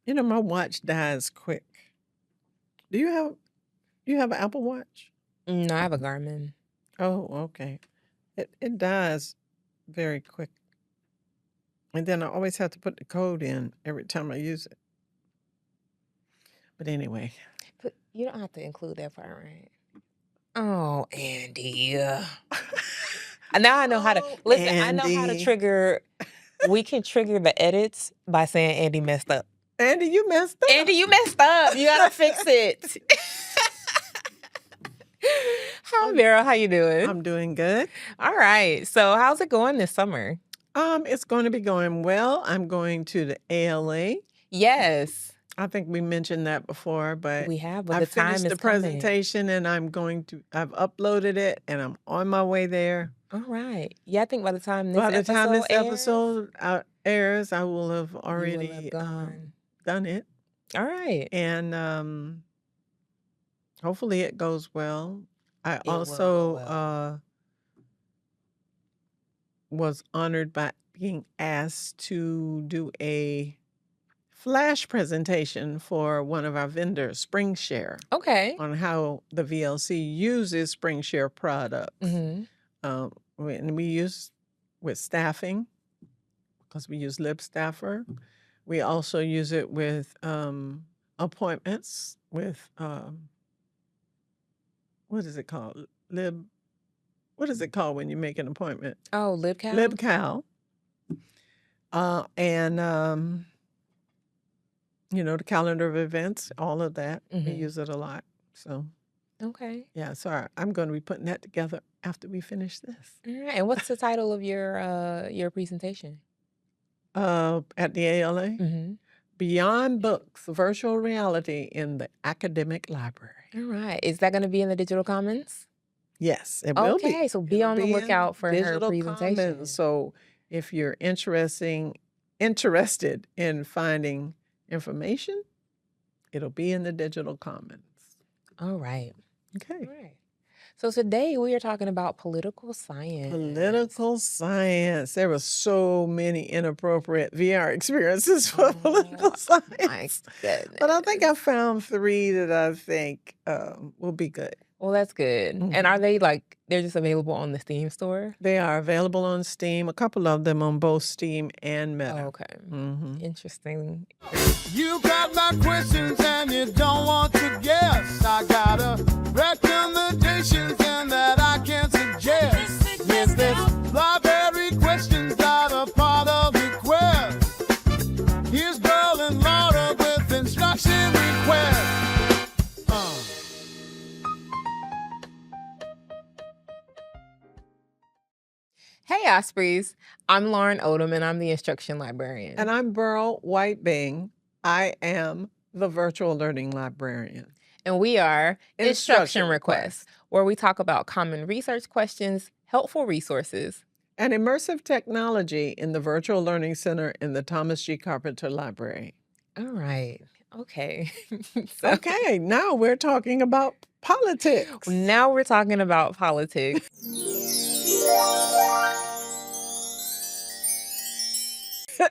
My watch dies quick. Do you have an Apple Watch? No, I have a Garmin. Oh, okay. It dies very quick. And then I always have to put the code in every time I use it. But anyway. But you don't have to include that part, right? Oh, Andy. Now I know how to listen. I know how to Andy. trigger. We can trigger the edits by saying Andy messed up. Andy, you messed up. Andy, you messed up. You gotta fix it. Hi, Beryl. How you doing? I'm doing good. All right. So how's it going this summer? It's going to be going well. I'm going to the ALA. Yes. I think we mentioned that before, but We have, but I the time finished is the coming. presentation and I've uploaded it and I'm on my way there. All right. Yeah, I think by the time this episode airs, I will have already done it. All right. And hopefully it goes well. I was honored by being asked to do a flash presentation for one of our vendors, SpringShare. Okay. On how the VLC uses SpringShare products. Mm-hmm. And we use with staffing, because we use LibStaffer. We also use it with appointments with, what is it called? What is it called when you make an appointment? Oh, LibCal? LibCal. And the calendar of events, all of that. We use it a lot. So, okay. Yeah, so I'm going to be putting that together after we finish this. All right. And what's the title of your presentation? At the ALA? Mm-hmm. Beyond Books, Virtual Reality in the Academic Library. All right. Is that going to be in the Digital Commons? Yes, it will be. Okay, so be on the lookout for her presentation. Commons. So if you're interested in finding information, it'll be in the Digital Commons. All right. Okay. All right. So today we are talking about political science. Political science. There were so many inappropriate VR experiences for political science. My goodness. But I think I found 3 that I think will be good. Well, that's good. Mm-hmm. And are they they're just available on the Steam store? They are available on Steam, a couple of them on both Steam and Meta. Oh, okay. Mm-hmm. Interesting. You got my questions and you don't want to guess. I got a recommendations and that I can suggest. Yes, there's library questions that are part of the quest. Here's Beryl and Laura with instruction requests. Hey, Ospreys. I'm Lauren Odom, and I'm the Instruction Librarian. And I'm Beryl White-Bing. I am the Virtual Learning Librarian. And we are Instruction Requests, where we talk about common research questions, helpful resources, and immersive technology in the Virtual Learning Center in the Thomas G Carpenter Library. All right. Okay. Okay, now we're talking about politics. Now we're talking about politics.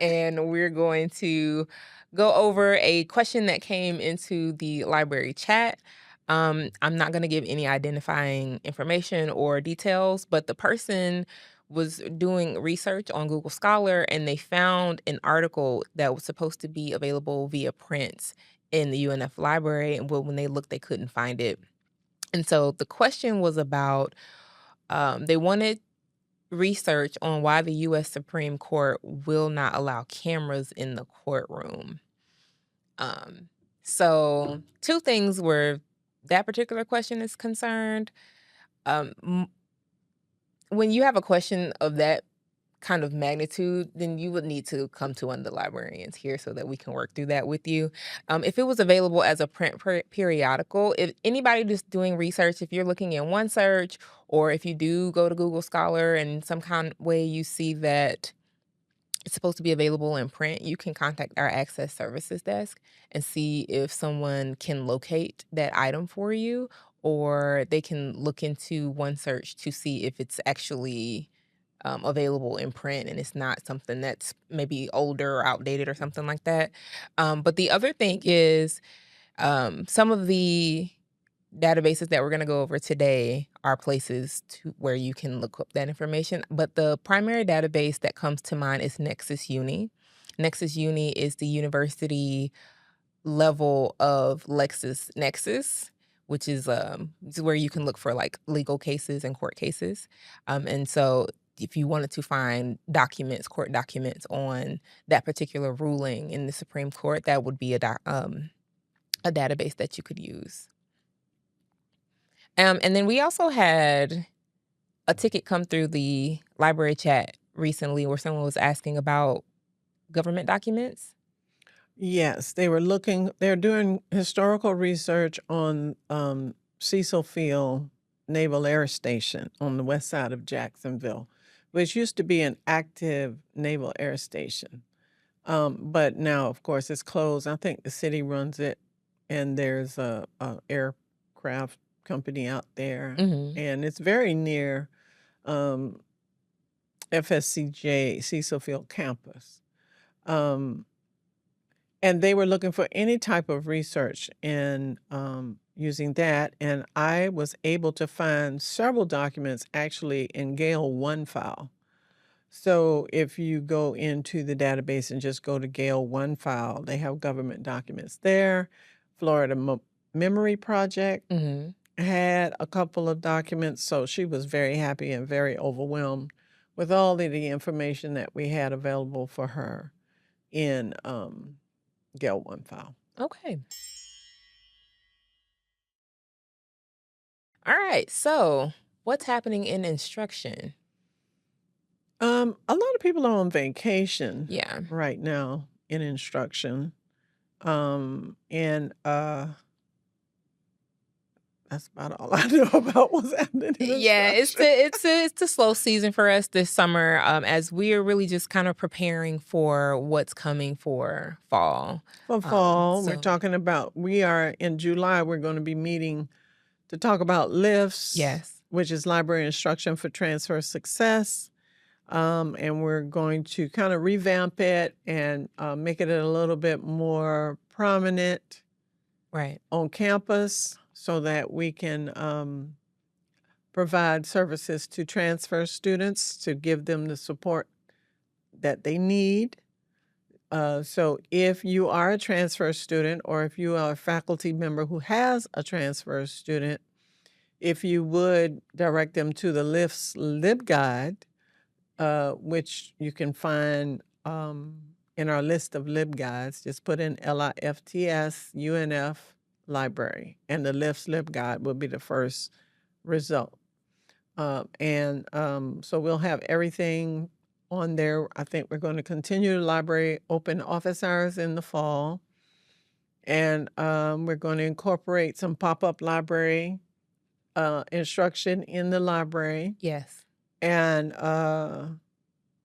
And we're going to go over a question that came into the library chat. I'm not going to give any identifying information or details, but the person was doing research on Google Scholar and they found an article that was supposed to be available via print in the UNF library. And when they looked, they couldn't find it. And so the question was about, they wanted research on why the U.S. Supreme Court will not allow cameras in the courtroom. So 2 things where that particular question is concerned. When you have a question of that kind of magnitude, then you would need to come to one of the librarians here so that we can work through that with you. If it was available as a print periodical, if anybody just doing research, if you're looking in OneSearch, or if you do go to Google Scholar and some kind of way you see that it's supposed to be available in print, you can contact our Access Services Desk and see if someone can locate that item for you, or they can look into OneSearch to see if it's actually available in print, and it's not something that's maybe older or outdated or something like that. But the other thing is some of the databases that we're going to go over today are places where you can look up that information. But the primary database that comes to mind is Nexus Uni. Nexus Uni is the university level of LexisNexis, which is where you can look for like legal cases and court cases. And so if you wanted to find documents, court documents on that particular ruling in the Supreme Court, that would be a database that you could use. And then we also had a ticket come through the library chat recently where someone was asking about government documents. Yes, they're doing historical research on Cecil Field Naval Air Station on the west side of Jacksonville, which used to be an active naval air station. But now, of course, it's closed. I think the city runs it, and there's a aircraft company out there, and it's very near FSCJ Cecil Field campus. And they were looking for any type of research in using that, and I was able to find several documents actually in Gale One file. So if you go into the database and just go to Gale One file, they have government documents there. Florida Memory Project had a couple of documents, so she was very happy and very overwhelmed with all of the information that we had available for her in Gale One file. Okay. All right. So what's happening in instruction? A lot of people are on vacation Yeah. right now in instruction. That's about all I know about what's happening in Yeah, instruction. it's a slow season for us this summer, as we are really just kind of preparing for what's coming for fall. For fall, we're so- talking about, we are in July, we're going to be meeting to talk about LIFS, Yes. which is Library Instruction for Transfer Success. And we're going to kind of revamp it and make it a little bit more prominent Right. on campus so that we can provide services to transfer students to give them the support that they need. So if you are a transfer student or if you are a faculty member who has a transfer student, if you would direct them to the LIFS LibGuide, which you can find in our list of LibGuides. Just put in LIFTS UNF Library, and the LIFS LibGuide will be the first result. So we'll have everything on there. I think we're going to continue the library open office hours in the fall, and we're going to incorporate some pop-up library instruction in the library. Yes. And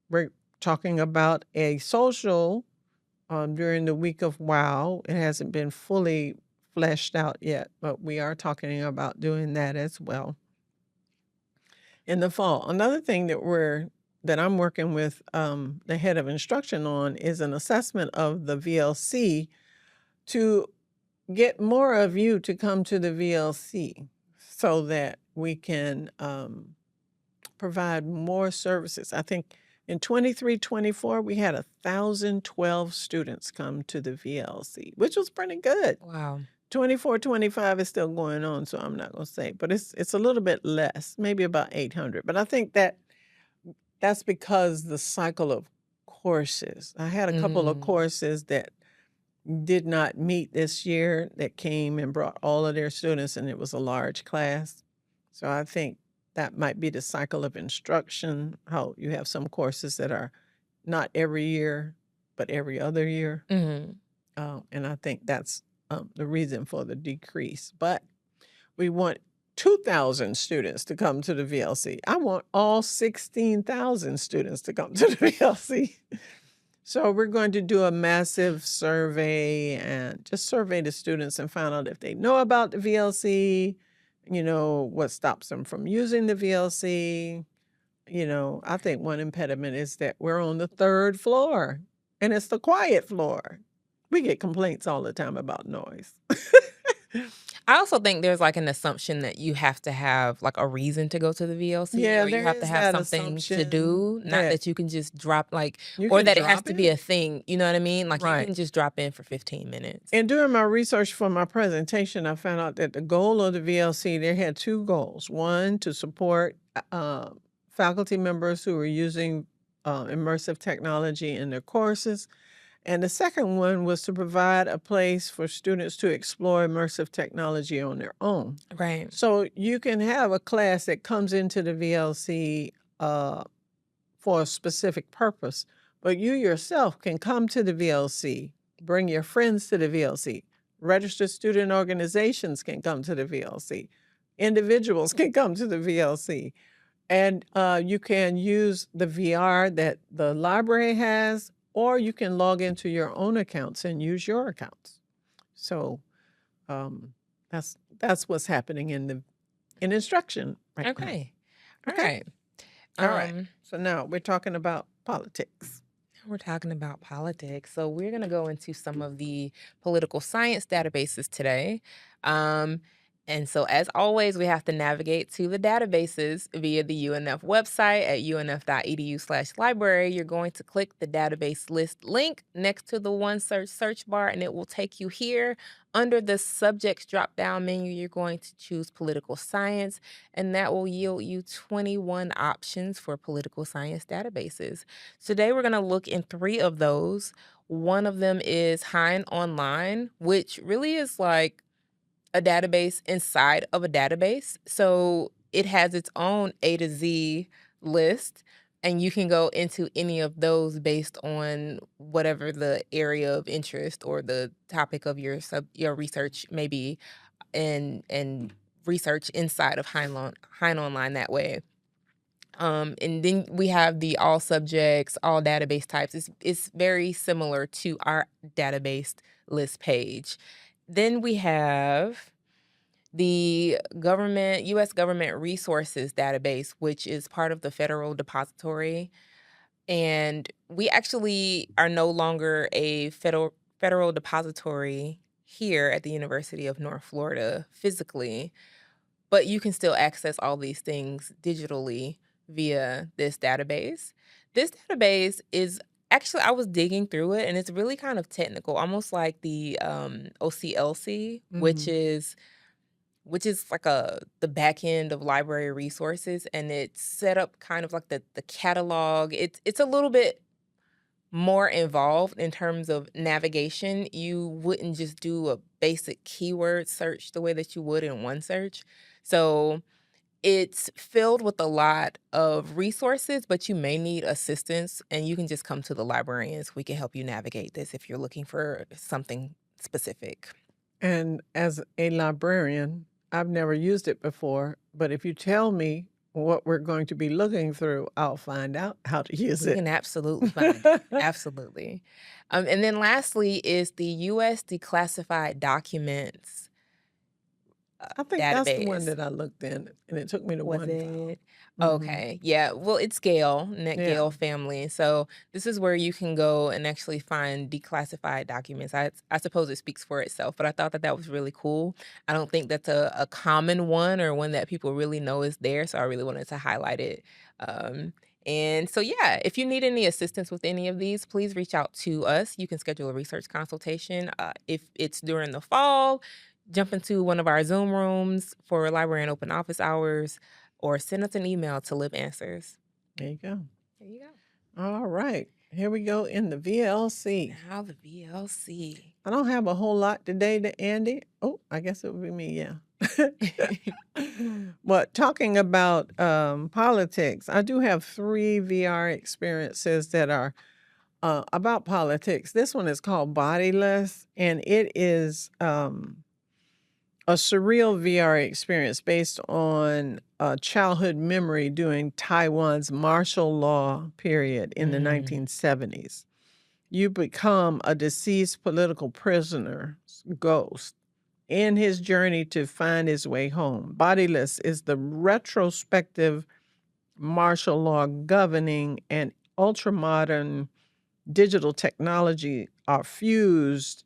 we're talking about a social during the week of WOW. It hasn't been fully fleshed out yet, but we are talking about doing that as well in the fall. Another thing that I'm working with the head of instruction on is an assessment of the VLC to get more of you to come to the VLC so that we can provide more services. I think in 23-24, we had 1,012 students come to the VLC, which was pretty good. Wow. 24-25 is still going on, so I'm not going to say, but it's a little bit less, maybe about 800. But I think that's because the cycle of courses. I had a couple of courses that did not meet this year that came and brought all of their students, and it was a large class. So I think that might be the cycle of instruction, how you have some courses that are not every year, but every other year. And I think that's the reason for the decrease. But we want 2,000 students to come to the VLC. I want all 16,000 students to come to the VLC. So we're going to do a massive survey and just survey the students and find out if they know about the VLC, what stops them from using the VLC, I think one impediment is that we're on the 3rd floor and it's the quiet floor. We get complaints all the time about noise. I also think there's like an assumption that you have to have like a reason to go to the VLC, Yeah, or you there have to is have that something to assumption do, not that that you can just drop you or can that it has drop to be in. a thing. You know what I mean? Like you Right. can just drop in for 15 minutes. And during my research for my presentation, I found out that the goal of the VLC, they had 2 goals. One, to support faculty members who were using immersive technology in their courses. And the second one was to provide a place for students to explore immersive technology on their own. Right. So you can have a class that comes into the VLC for a specific purpose, but you yourself can come to the VLC, bring your friends to the VLC. Registered student organizations can come to the VLC. Individuals can come to the VLC. And you can use the VR that the library has, or you can log into your own accounts and use your accounts. So that's what's happening in instruction right now. Okay. Okay. All All right. So now we're talking about politics. We're talking about politics. So we're going to go into some of the political science databases today. And so as always, we have to navigate to the databases via the UNF website at unf.edu/library. You're going to click the database list link next to the OneSearch search bar, and it will take you here. Under the subjects drop-down menu, you're going to choose political science, and that will yield you 21 options for political science databases. Today, we're going to look in 3 of those. One of them is HeinOnline, which really is like a database inside of a database. So it has its own A to Z list, and you can go into any of those based on whatever the area of interest or the topic of your research may be, and research inside of HeinOnline that way. And then we have the all subjects, all database types. It's very similar to our database list page. Then we have the U.S. Government Resources Database, which is part of the Federal Depository. And we actually are no longer a federal depository here at the University of North Florida physically, but you can still access all these things digitally via this database. This database is actually, I was digging through it, and it's really kind of technical, almost like the OCLC, which is like the back end of library resources, and it's set up kind of like the catalog. It's a little bit more involved in terms of navigation. You wouldn't just do a basic keyword search the way that you would in OneSearch. So it's filled with a lot of resources, but you may need assistance, and you can just come to the librarians. We can help you navigate this if you're looking for something specific. And as a librarian, I've never used it before, but if you tell me what we're going to be looking through, I'll find out how to use We it. can absolutely find it. Absolutely. And then lastly is the U.S. Declassified Documents I think that's the one database. that I looked in, and it took me to Was one file. it? Okay. Yeah. Well, it's Gale, Net Yeah. Gale family. So this is where you can go and actually find declassified documents. I suppose it speaks for itself, but I thought that was really cool. I don't think that's a common one or one that people really know is there. So I really wanted to highlight it. And so, yeah, if you need any assistance with any of these, please reach out to us. You can schedule a research consultation. If it's during the fall, jump into one of our Zoom rooms for library and open office hours, or send us an email to Live Answers. There you go. There you go. All right. Here we go in the VLC. Now the VLC. I don't have a whole lot today to Andy. Oh, I guess it would be me, yeah. But talking about politics, I do have 3 VR experiences that are about politics. This one is called Bodyless, and it is a surreal VR experience based on a childhood memory during Taiwan's martial law period in the 1970s. You become a deceased political prisoner's ghost in his journey to find his way home. Bodyless is the retrospective martial law governing, and ultramodern digital technology are fused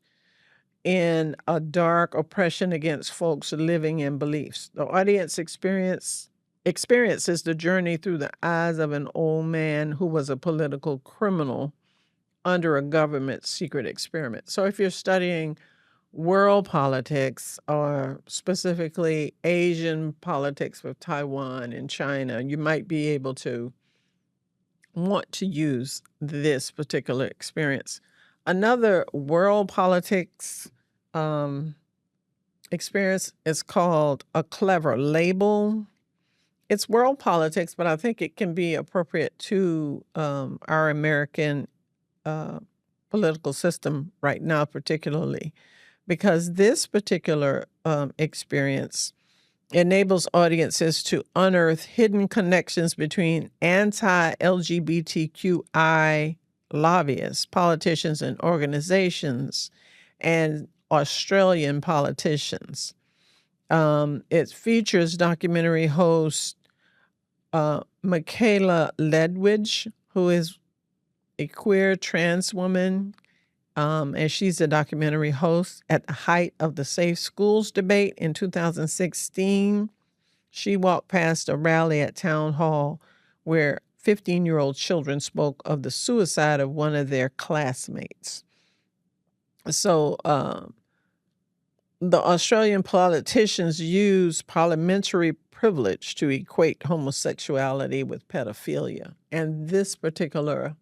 in a dark oppression against folks living in beliefs. The audience experiences the journey through the eyes of an old man who was a political criminal under a government secret experiment. So if you're studying world politics, or specifically Asian politics with Taiwan and China, you might be able to want to use this particular experience. Another world politics experience is called A Clever Label. It's world politics, but I think it can be appropriate to our American political system right now, particularly because this particular experience enables audiences to unearth hidden connections between anti-LGBTQI lobbyists, politicians, and organizations, and Australian politicians. It features documentary host Michaela Ledwidge, who is a queer trans woman, and she's a documentary host. At the height of the Safe Schools debate in 2016, she walked past a rally at Town Hall where 15-year-old children spoke of the suicide of one of their classmates. So the Australian politicians use parliamentary privilege to equate homosexuality with pedophilia, and this particular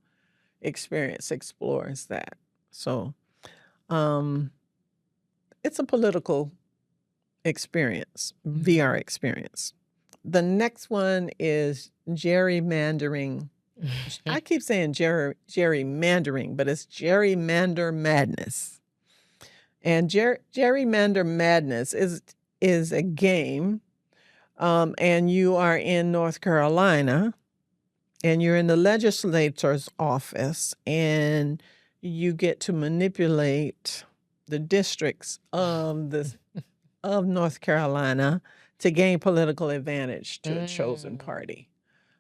experience explores that. So it's a political experience, VR experience. The next one is gerrymandering. I keep saying gerrymandering, but it's Gerrymander Madness. And Gerrymander Madness is a game, and you are in North Carolina, and you're in the legislator's office, and you get to manipulate the districts of North Carolina to gain political advantage to a chosen party.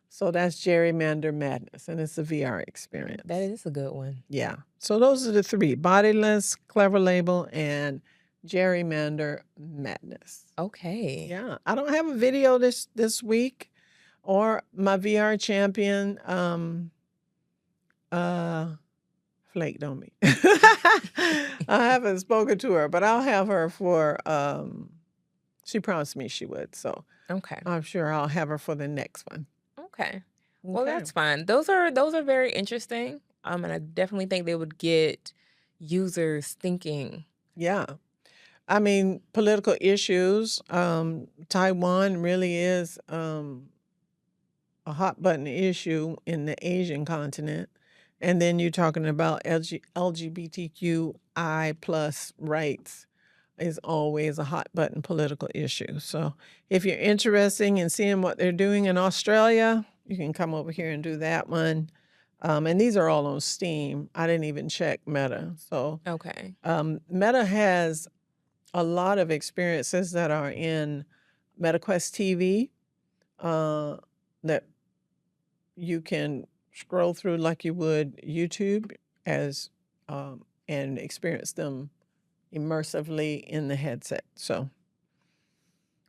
So that's Gerrymander Madness, and it's a VR experience. That is a good one. Yeah. So those are the three: Bodyless, Clever Label, and Gerrymander Madness. Okay. Yeah. I don't have a video this week, or my VR champion flaked on me. I haven't spoken to her, but I'll have her for she promised me she would. So Okay. I'm sure I'll have her for the next one. Okay. Well, Okay. that's fine. Those are very interesting. And I definitely think they would get users thinking. Yeah. I mean, political issues. Taiwan really is a hot button issue in the Asian continent. And then you're talking about LGBTQI plus rights is always a hot button political issue. So if you're interested in seeing what they're doing in Australia, you can come over here and do that one. And these are all on Steam. I didn't even check Meta. So Okay. Meta has a lot of experiences that are in MetaQuest TV that you can scroll through like you would YouTube as and experience them immersively in the headset. So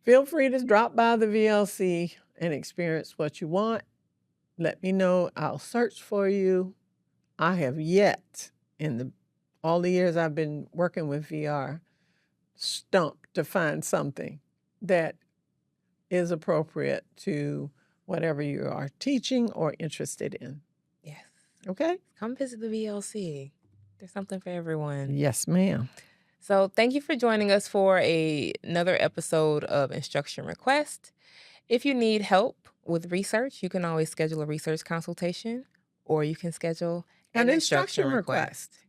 feel free to drop by the VLC and experience what you want. Let me know. I'll search for you. I have yet, in all the years I've been working with VR, stumped to find something that is appropriate to whatever you are teaching or interested in. Yes. Okay? Come visit the VLC. There's something for everyone. Yes, ma'am. So thank you for joining us for another episode of Instruction Request. If you need help with research, you can always schedule a research consultation, or you can schedule An instruction request.